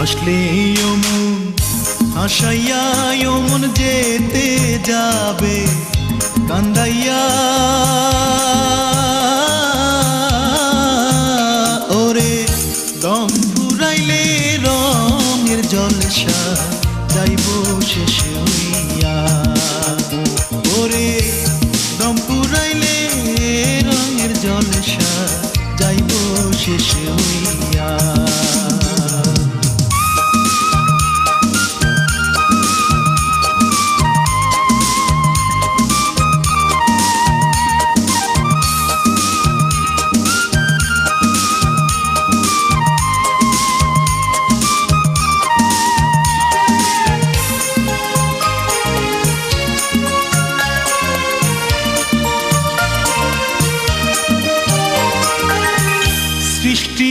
হাসলে মন হাসাইয়া মন যেতে যাবে কান্দাইয়া ওরে দম ফুরাইলে রঙের জলসা যাইব শেষ হইয়া ওরে দম ফুরাইলে রঙের জলসা যাইব শেষ হইয়া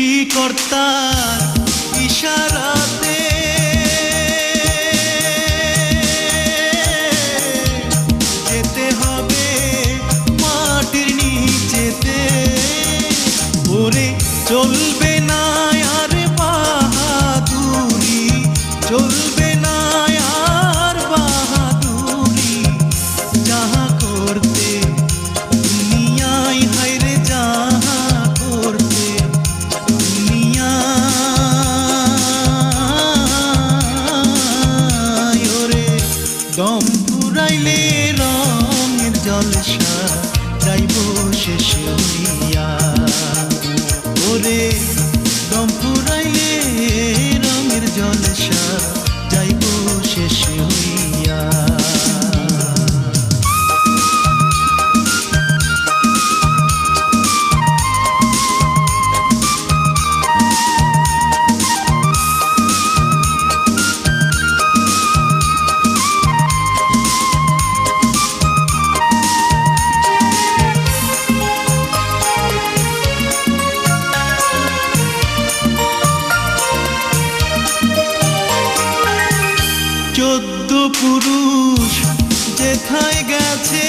সৃষ্টিকর্তার ইশারাতে যেতে হবে মাটির নিচেতে ওরে চলবে না আর বাহাদুরি চলবে না আর বাহাদুরি যাহা করতে দুনিয়ায় হায়রে যাহা করতে দম ফুরাইলে রঙের জলসা যাইব শেষ হইয়া ওরে দম ফুরাইলে রঙের জলসা যাইব শেষ হইয়া চোদ্দ পুরুষ যেথায় গেছে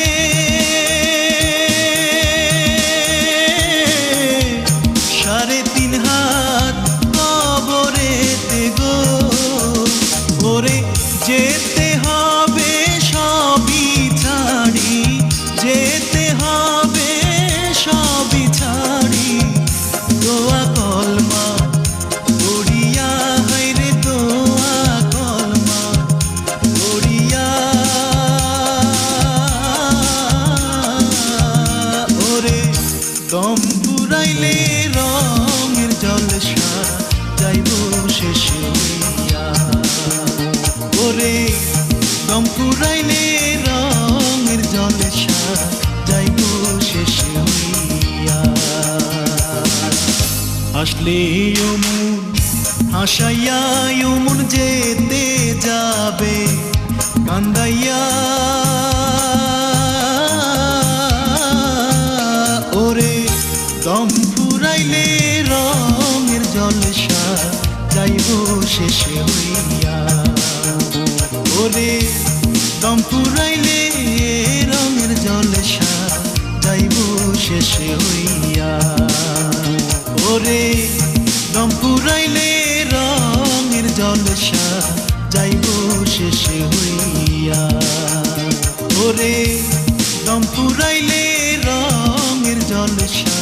সাড়ে তিন হাত কবরেতে গো ওরে যেতে হবে সবই ছাড়ি যেতে হবে সবই ছাড়ি দোয়া কলমা পড়িয়া হায়রে দোয়া কলমা দম ফুরাইলে রঙের জলসা যাইব শেষ হইয়া ওরে দম ফুরাইলে রঙের জলসা যাইব শেষ হইয়া হাসলে মন হাসাইয়া মন যেতে যাবে কান্দাইয়া ওরে দম ফুরাইলে রঙের জলসা যাইব শেষ হইয়া ওরে দম ফুরাইলে রঙের জলসা যাইব শেষ হইয়া ওরে দম ফুরাইলে রঙের জলসা যাইব শেষ হইয়া ওরে দম ফুরাইলে রঙের জলসা